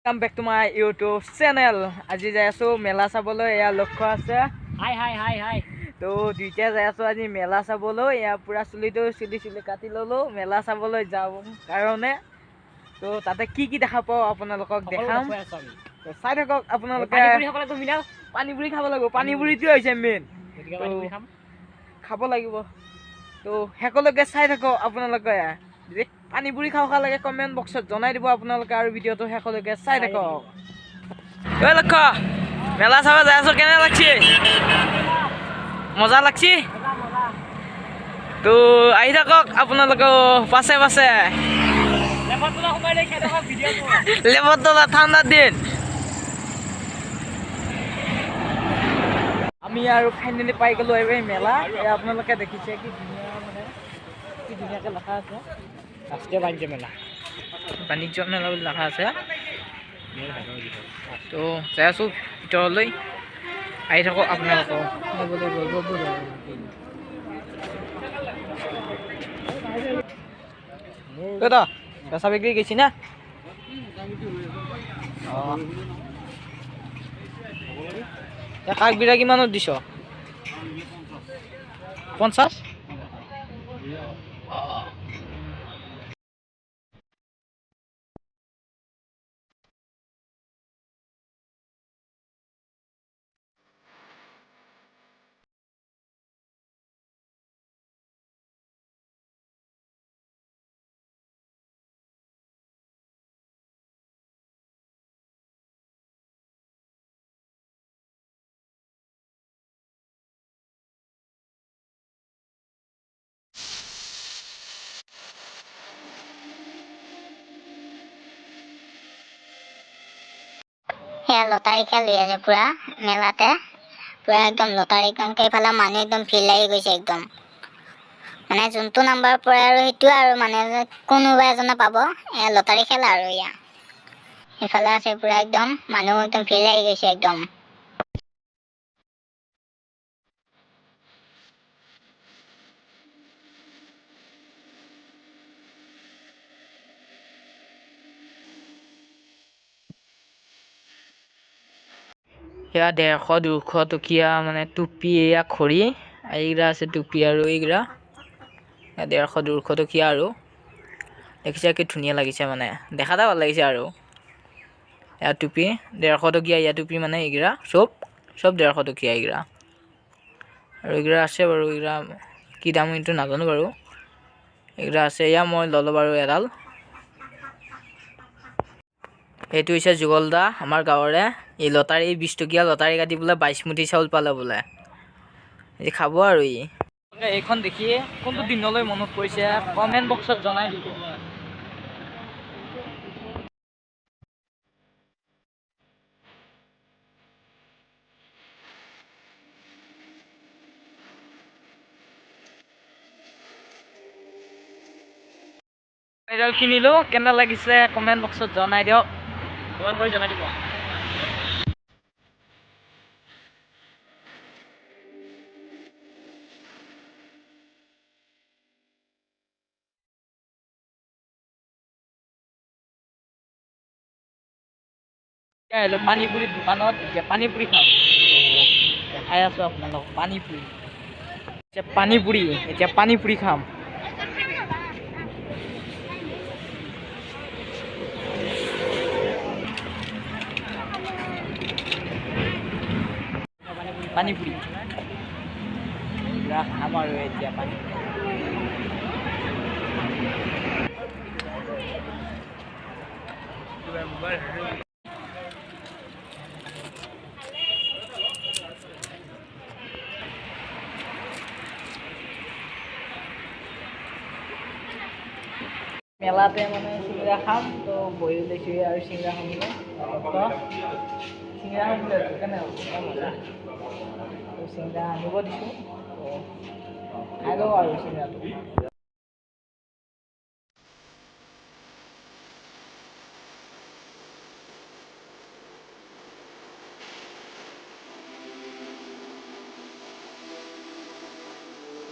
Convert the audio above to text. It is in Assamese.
Welcome back to my YouTube channel. আজি যাই আছো মেলা চাবলৈ এয়া লক্ষ্য আছে হাই তো দুইটা যাই আছো আজি মেলা চাবলৈ এয়া পুৰা চুলি কাটি ললো মেলা চাবলৈ যাওঁ কাৰণে তো তাতে কি দেখা পাও আপোনালোকক দেখাম তো চাই থাকক আপোনালোকে পানীপুৰি খাব লাগিব পানীপুৰিটো হৈছে মেইন খাব লাগিব তো হেকলৈকে চাই থাকক আপোনালোকে পানীপুৰি খাব লাগে কমেন্ট বক্সত জনাই দিব আপোনালোকে আৰু ভিডিওটো হেকলৈকে চাই থাকক ঐ লক্ষ্য মেলা চাব যাই আছো কেনে লাগছি মজা লাগছি তো আহি থাকক আপোনালোকে পাছে পাছে লেবতলা ঠাণ্ডাৰ দিন আমি আৰু ফাইনেলি পাই গলো এই মেলা আপোনালোকে দেখিছে কি ধুনীয়া মানে কি ধুনীয়াকে লেখা আছে ৰাষ্ট্ৰীয় বাণিজ্য মেলা বুলি লেখা আছে তো যাই আছো ভিতৰলৈ আহি থাকক আপোনালোকক বেচা বিক্ৰী গৈছি না কাক বিৰা কিমানত দিছ 50 লটাৰী খেলি আছে পুৰা মেলাতে পুৰা একদম লটাৰী কাৰণ এইফালে মানুহ একদম ভিৰ লাগি গৈছে একদম মানে যোনটো নাম্বাৰ পৰে আৰু সেইটোৱে আৰু মানে কোনোবা এজনে পাব লটাৰী খেলা আৰু ইয়া এইফালে আছে পুৰা একদম মানুহ একদম ভিৰ লাগি গৈছে একদম এয়া 150-200 টকীয়া মানে টুপি এয়া খৰি এইগিৰা আছে টুপি আৰু এইগিৰা 150-200 টকীয়া আৰু দেখিছে কি ধুনীয়া লাগিছে মানে দেখাতে ভাল লাগিছে আৰু এয়া টুপি 150 টকীয়া এয়া টুপি মানে এইগিৰা চব 150 টকীয়া এইগিৰা আৰু এইগিৰা আছে বাৰু এইগিৰা কি দাম এইটো নাজানো বাৰু এইগিৰা আছে এয়া মই ললো বাৰু এডাল এইটো হৈছে যুগলদা আমাৰ গাঁৱৰে এই লটাৰী 20 টকীয়া লটাৰী কাটি বোলে 22 মুঠি চাউল পালে বোলে এই খাব আৰু এইখন দেখি কোনটো দিনলৈ মনত পৰিছে কমেন্ট বক্সত জনাই দিব এডাল কিনিলো কেনে লাগিছে কমেন্ট বক্সত জনাই দিয়ক কমেন্ট কৰি জনাই দিব পানীপুৰি দোকানত এতিয়া পানীপুৰি খাম খাই আছো আপোনালোক পানীপুৰি এতিয়া পানীপুৰি খাম পানীপুৰি খাম আৰু এতিয়া পানীপুৰি মেলাতে মানে চিংৰা খাম তো বহি লৈছো আৰু চিংৰা খাম চিংৰা খাম বুলি কেনে চিংৰা আনিব দিছোঁ খাই লওঁ আৰু চিংৰাটো